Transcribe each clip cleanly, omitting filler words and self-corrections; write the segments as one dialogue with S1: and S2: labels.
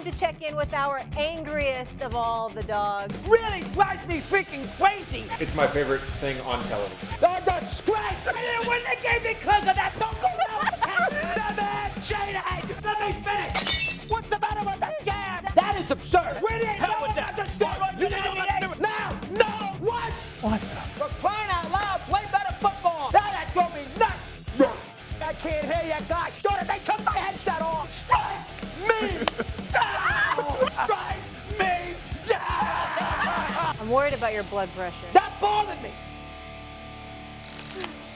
S1: time to check in with our angriest of all the dogs.
S2: Really drives me freaking crazy.
S3: It's my favorite thing on television.
S2: The disgrace! I didn't win the game because of that. Don't go down. The man cheated. Let me finish. What's the matter with the jam? That is absurd. Where the hell with that? You didn't need it. Now, no, what? What the? For crying out loud, play better football. That drove me nuts. I can't hear you guys. Started, they took my headset off. Strike me down. Strike me down.
S1: I'm worried about your blood pressure.
S2: That bothered me.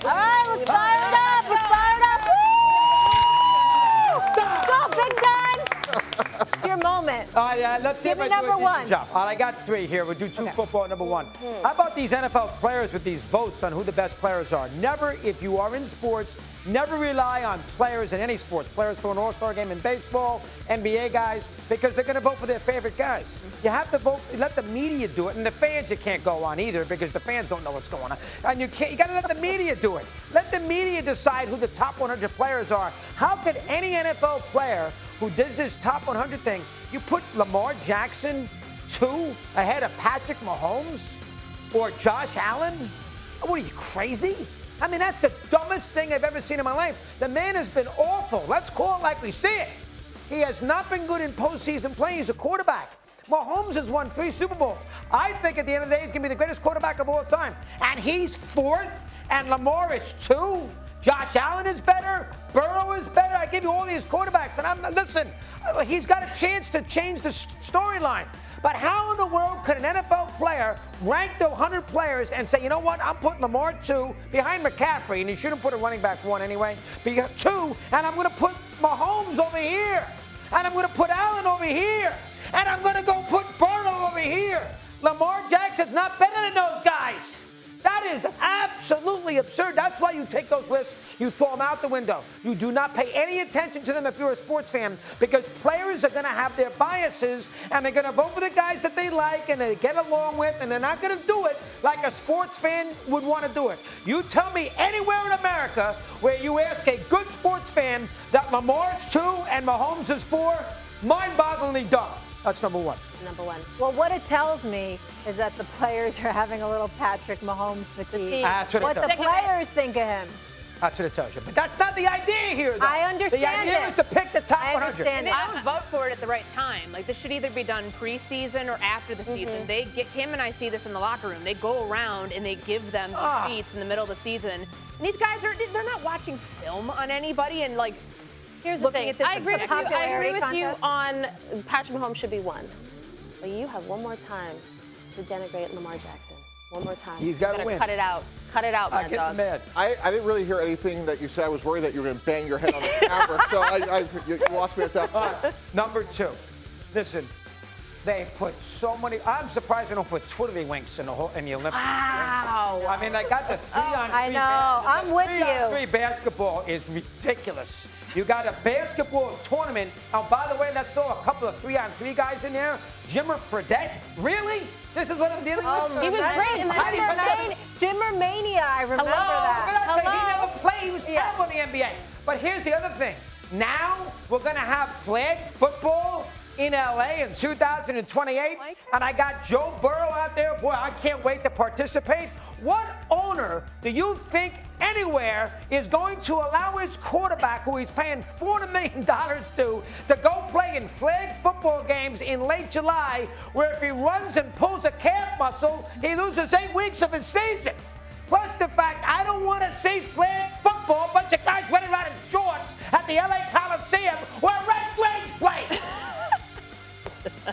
S1: All right, let's fire it up. Let's fire it up. Woo! Let's go, Big Time. It's your moment.
S2: All right, let's see
S1: Give
S2: if
S1: me
S2: I do a
S1: number
S2: decent
S1: one.
S2: job. All right, I got three here. We'll do two football, number one. How about these NFL players with these votes on who the best players are? Never, if you are in sports, never rely on players in any sports. Players for an all-star game in baseball, NBA guys, because they're going to vote for their favorite guys. You have to vote, let the media do it, and the fans you can't go on either because the fans don't know what's going on. And you got to let the media do it. Let the media decide who the top 100 players are. How could any NFL player who does this top 100 thing, you put Lamar Jackson 2 ahead of Patrick Mahomes or Josh Allen? What are you, crazy? I mean, that's the dumbest thing I've ever seen in my life. The man has been awful. Let's call it like we see it. He has not been good in postseason play. He's a quarterback. Mahomes has won 3 Super Bowls. I think at the end of the day, he's going to be the greatest quarterback of all time. And he's 4th, and Lamar is 2. Josh Allen is better. Burrow is better. I give you all these quarterbacks. And listen, he's got a chance to change the storyline. But how in the world could an NFL player rank the 100 players and say, you know what, I'm putting Lamar 2 behind McCaffrey, and he shouldn't put a running back 1 anyway, 2, and I'm going to put Mahomes over here, and I'm going to put Allen over here, and I'm going to go put Burrow over here. Lamar Jackson's not better than those guys. That is absolutely absurd. That's why you take those lists, you throw them out the window. You do not pay any attention to them if you're a sports fan, because players are going to have their biases, and they're going to vote for the guys that they like and they get along with, and they're not going to do it like a sports fan would want to do it. You tell me anywhere in America where you ask a good sports fan that Lamar's 2 and Mahomes is 4, mind-bogglingly dumb. That's number one.
S1: Number one. Well, what it tells me is that the players are having a little Patrick Mahomes fatigue.
S2: That's
S1: what the players think of him.
S2: That's what it tells you. But that's not the idea here, though.
S1: I understand
S2: The idea is to pick the top 100.
S1: understand
S4: And they don't vote for it at the right time. Like, this should either be done preseason or after the season. They get Kim and I see this in the locker room. They go around and they give them the seats in the middle of the season. And these guys they're not watching film on anybody and like.
S5: Here's the thing. I agree with you
S1: contest.
S5: on Patrick Mahomes should be 1. But you have one more time to denigrate Lamar Jackson. One more time.
S2: He's got to win.
S5: Cut it out. Cut it out,
S2: I
S5: Mad
S2: get
S5: Dog.
S2: mad.
S6: I didn't really hear anything that you said. I was worried that you were going to bang your head on the camera, so you lost me at that point.
S2: Number 2. Listen, they put so many. I'm surprised they don't put Twiddlywinks in the Olympics.
S1: Wow.
S2: I mean, they got the 3-on-3.
S1: I know. I'm with you.
S2: 3-on-3 basketball is ridiculous. You got a basketball tournament. Oh, by the way, let's throw a couple of 3-on-3 guys in there. Jimmer Fredette? Really? This is what I'm dealing with?
S5: He was great in the
S1: Jimmer Mania, I remember
S2: Hello.
S1: that.
S2: He never played. He was terrible in the NBA. But here's the other thing. Now we're going to have flag football in LA in 2028. And I got Joe Burrow out there. Boy, I can't wait to participate. What owner do you think anywhere is going to allow his quarterback, who he's paying $400 million to go play in flag football games in late July, where if he runs and pulls a calf muscle, he loses 8 weeks of his season? Plus the fact I don't want to see flag football, a bunch of guys running around in shorts at the LA Coliseum where Red Wings play.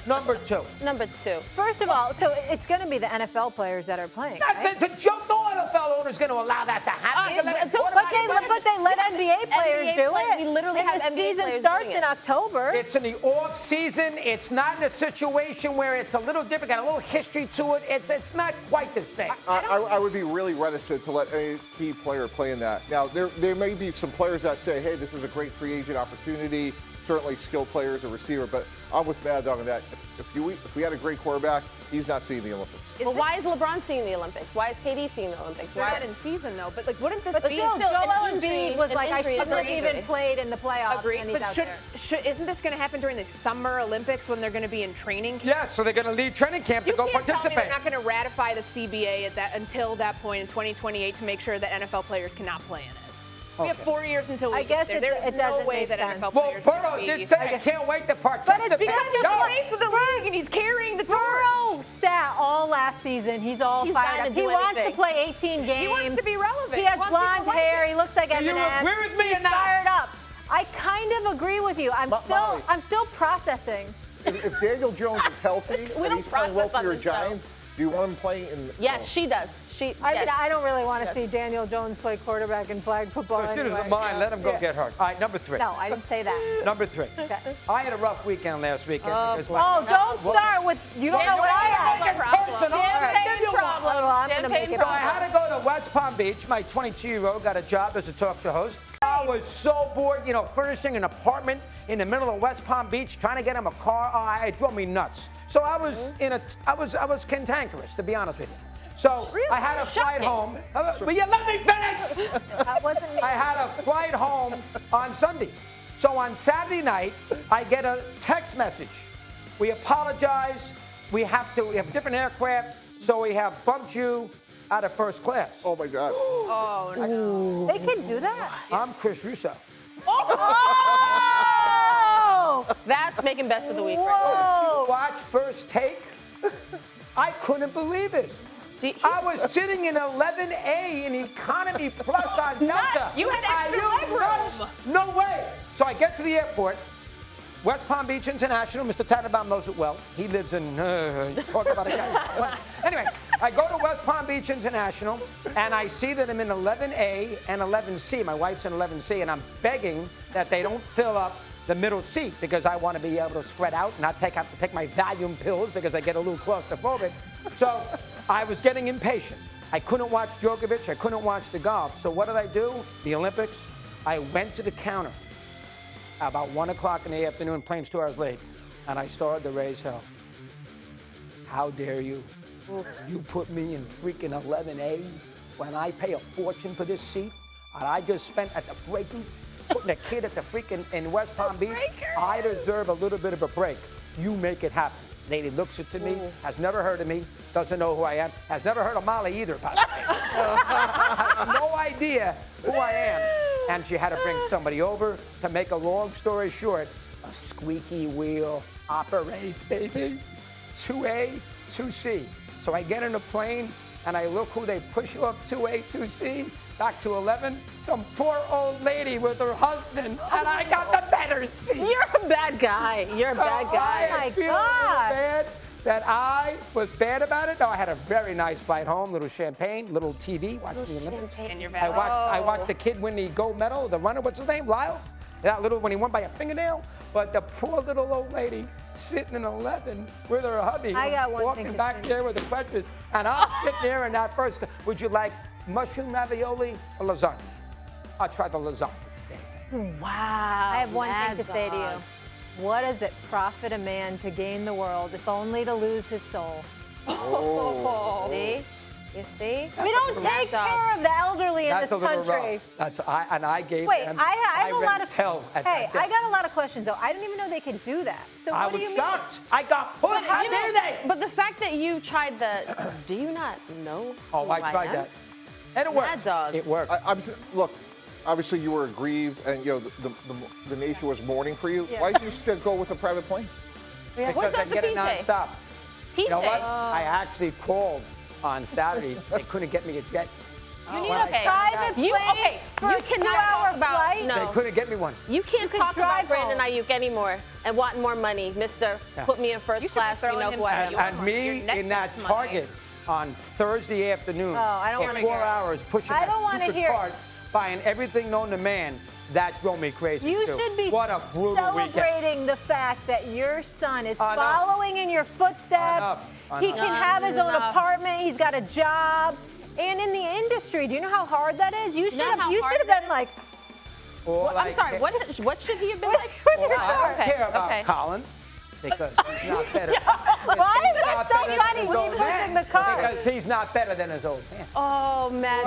S2: Number 2.
S5: Number 2.
S1: First of all, so it's going to be the NFL players that are playing, right?
S2: That's a joke. No NFL owner's going to allow that to happen.
S1: But they let NBA players do it.
S5: We literally
S1: and
S5: have
S1: the
S5: NBA
S1: season
S5: players
S1: starts
S5: doing
S1: in
S5: it.
S1: October.
S2: It's in the off season. It's not in a situation where it's a little different, got a little history to it. It's not quite the same.
S6: I would be really reticent to let any key player play in that. Now, there may be some players that say, hey, this is a great free agent opportunity. certainly skilled player as a receiver, but I'm with Mad Dog on that. If we had a great quarterback, he's not seeing the Olympics.
S5: But why is LeBron seeing the Olympics? Why is KD seeing the Olympics?
S4: They're
S5: Why?
S4: not in season though, but like, wouldn't this
S1: But
S4: be
S1: still, Joel Embiid was
S5: an
S1: like, I
S5: injury is
S1: shouldn't have
S5: an
S1: even
S5: injury.
S1: played in the playoffs.
S4: Agreed,
S1: And he's
S4: but
S1: out there.
S4: isn't this going to happen during the Summer Olympics when they're going to be in training camp?
S2: Yes, so they're going to leave training camp to
S4: You
S2: go
S4: can't tell me
S2: participate.
S4: they're not going to ratify the CBA until that point in 2028 to make sure that NFL players cannot play in it. We have 4 years until we
S1: I guess
S4: get there.
S1: it
S4: There's no
S1: doesn't
S4: way
S1: make
S4: that
S1: sense.
S4: NFL
S2: Well,
S4: players
S2: Burrow
S4: can
S2: did
S4: be.
S2: say, I can't wait to participate.
S1: But it's because
S4: He's the
S2: No.
S4: face of the league, and he's carrying the torch.
S1: Burrow sat all last season. He's all
S5: He's
S1: fired
S5: dying
S1: up.
S5: to
S1: He
S5: do
S1: wants to
S5: anything.
S1: play 18 games.
S4: He wants to be relevant.
S1: He has
S4: wants
S1: blonde
S4: people to like
S1: hair.
S4: it.
S1: He looks like
S2: Do
S1: Eminem.
S2: you agree with me or
S1: He's
S2: not?
S1: fired up. I kind of agree with you.
S6: Molly.
S1: I'm still processing.
S6: If Daniel Jones is healthy
S5: We
S6: and
S5: don't
S6: he's playing well
S5: process
S6: for your
S5: on this show.
S6: Giants, do you want him playing in?
S5: Yes, she does.
S1: I mean,
S5: yes.
S1: I don't really want to see Daniel Jones play quarterback in flag football.
S2: As soon as
S1: anyway,
S2: the mind,
S1: so,
S2: let him go
S1: yeah.
S2: get hurt. All right, number 3.
S1: No, I didn't say that.
S2: Number 3.
S1: Okay.
S2: I had a rough weekend last weekend. because
S1: Oh, don't start with. You don't know what I had.
S2: Personal. All right, give you one.
S1: Well, I'm going to make it
S2: So I had to go to West Palm Beach. My 22-year-old got a job as a talk show host. I was so bored, furnishing an apartment in the middle of West Palm Beach, trying to get him a car. Oh, it drove me nuts. So I was I was cantankerous, to be honest with you. So I had a flight home. Will you let me finish?
S1: That wasn't me.
S2: I had a flight home on Sunday. So on Saturday night, I get a text message. We apologize. We have different aircraft, so we have bumped you out of first class.
S6: Oh my God.
S4: Oh, no.
S1: They can do that.
S2: I'm Chris Russo.
S1: Oh!
S5: That's making best of the week. Right
S1: Whoa!
S2: Watch First Take. I couldn't believe it.
S5: now.
S2: I was sitting in 11A in Economy Plus on Delta.
S4: You had extra
S2: Are you
S4: leg room.
S2: nuts? No way. So I get to the airport. West Palm Beach International. Mr. Tannenbaum knows it well. He lives in, talk about a guy. Anyway, I go to West Palm Beach International, and I see that I'm in 11A and 11C. My wife's in 11C, and I'm begging that they don't fill up the middle seat because I want to be able to spread out and not have to take my Valium pills because I get a little claustrophobic. So I was getting impatient. I couldn't watch Djokovic. I couldn't watch the golf. So what did I do? The Olympics. I went to the counter about 1 o'clock in the afternoon, plane's 2 hours late, and I started to raise hell. How dare you? You put me in freaking 11A when I pay a fortune for this seat, and I just spent at the breaking, putting a kid at the freaking in West Palm Beach. I deserve a little bit of a break. You make it happen. Lady looks at me, has never heard of me, doesn't know who I am, has never heard of Molly either, by the way. Has no idea who I am. And she had to bring somebody over. To make a long story short, a squeaky wheel operates, baby. 2A, 2C. So I get in a plane, and I look who they push up 2A, 2C, back to 11. Some poor old lady with her husband, and I got the better seat.
S5: You're a bad guy. You're a bad guy.
S1: my
S2: I feel a
S1: God.
S2: little bad that I was bad about it. No, I had a very nice flight home, little champagne, little TV, watching the Olympics.
S4: And you're
S2: I
S4: valid.
S2: watched the kid win the gold medal, the runner, what's his name, Lyle? That little, when he won by a fingernail. But the poor little old lady sitting in 11 with her hubby,
S1: I got one
S2: walking
S1: thing to
S2: back
S1: say.
S2: there with the questions. And I'm sitting there in that first, would you like mushroom ravioli or lasagna? I'll try the lasagna.
S5: Wow.
S1: I have one
S5: Mad
S1: thing to say to
S5: Dog.
S1: you. What does it profit a man to gain the world if only to lose his soul?
S5: See? You see?
S1: We don't take care of the elderly in
S2: That's
S1: this
S2: a little
S1: country.
S2: rough. I gave
S1: Wait,
S2: them.
S1: I have a lot of.
S2: hell at
S1: Hey,
S2: that
S1: I
S2: desk.
S1: got a lot of questions though. I didn't even know they could do that. So
S2: I
S1: what do
S2: was
S1: you mean?
S2: shocked. I got pushed. How dare they?
S5: But the fact that you tried the, do you not know?
S2: Oh,
S5: who
S2: I tried
S5: am?
S2: that. And it worked.
S5: Mad Dog.
S2: It worked.
S6: Look, obviously you were aggrieved, and the nation was mourning for you.
S1: Yeah.
S6: Why didn't you just go with a private plane?
S1: Yeah.
S2: Because
S5: What's
S2: I
S5: up
S2: get
S5: with
S2: it
S5: PJ?
S2: nonstop. You know what?
S5: PJ.
S2: I actually called on Saturday. They couldn't get me a jet.
S1: You need
S2: When
S1: a
S2: I found
S1: private
S2: out-
S1: plane for
S5: you
S1: a
S5: cannot
S1: 2-hour
S5: talk about
S1: flight?
S5: no.
S2: They couldn't get me one.
S5: You can't
S1: could
S5: talk
S1: drive
S5: about Brandon
S1: home.
S5: Ayuk anymore and want more money, Mister.
S2: Yeah.
S5: Put me in first
S4: You should be
S5: class. You
S4: throwing
S5: know
S4: him
S5: who I
S4: some
S5: am.
S2: And me
S4: Your
S2: in that
S4: Netflix money.
S2: Target on Thursday afternoon
S1: I don't
S2: for
S1: wanna
S2: 4
S1: hear it.
S2: hours pushing
S1: I
S2: that
S1: don't wanna
S2: stupid
S1: hear it.
S2: cart, buying everything known to man. That drove me crazy.
S1: You
S2: too.
S1: should be
S2: What a brutal weekend.
S1: celebrating the fact that your son is
S2: Enough.
S1: following in your footsteps.
S2: Enough.
S1: He
S2: Enough.
S1: can have his own
S5: Enough.
S1: apartment. He's got a job. And in the industry, do you know how hard that is? You should
S5: know
S1: have.
S5: how
S1: You
S5: hard
S1: should have
S5: that
S1: been like,
S2: All
S5: Well, I'm sorry. What should he have been like?
S2: All I don't care about Colin because he's not better.
S1: Why is that so funny when he was in the car?
S2: Because he's not better than his old man.
S5: Oh, Matt.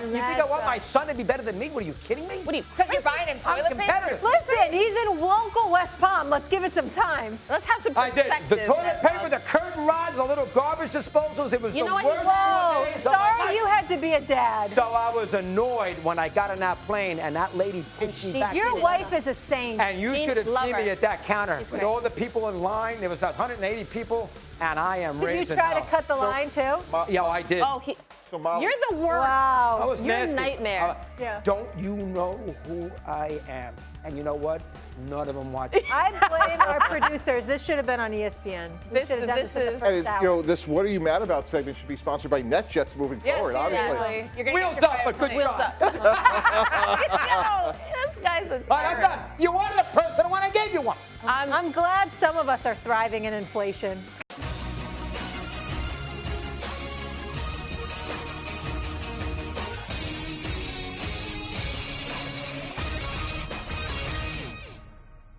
S2: You think I want my son to be better than me? What are you kidding me?
S5: What are you?
S4: Because you're buying him
S2: I'm
S4: toilet paper.
S2: competitive.
S1: Listen, he's in Wonka, West Palm. Let's give it some time.
S5: Let's have some
S2: I
S5: perspective.
S2: did. The toilet
S5: Matt.
S2: paper, the curtain rods, the little garbage disposals. It was
S5: You
S2: the
S5: know what?
S2: worst
S1: Whoa,
S2: 2 days of my
S1: sorry
S2: life.
S1: you had to be a dad.
S2: So I was annoyed when I got on that plane and that lady pushed me back.
S1: Your wife is a saint.
S2: And you
S5: Jean,
S2: should have
S5: love
S2: seen
S5: her.
S2: me at that counter with
S5: great.
S2: all the people in line. There was 180 people, and I am
S1: Did you
S2: raising
S1: try to
S2: hell.
S1: cut the line too?
S2: Yeah, I did.
S5: Oh,
S6: So Molly,
S5: you're the worst.
S2: I
S1: Wow.
S2: was
S5: You're a
S2: nasty.
S5: nightmare.
S1: Yeah.
S2: Don't you know who I am? And you know what? None of them watch it.
S1: I blame our producers. This should have been on ESPN. We
S4: This
S1: should have done this in the
S4: is-
S1: first
S6: and
S1: hour.
S6: you know, this "What Are You Mad About" segment should be sponsored by NetJets moving forward. Obviously.
S4: You're gonna
S2: Wheels
S4: get your
S2: up, but good
S4: plane.
S2: try.
S5: Yo, this guy's a
S2: All right, I'm done. You wanted a person, I gave you one.
S1: I'm glad some of us are thriving in inflation. It's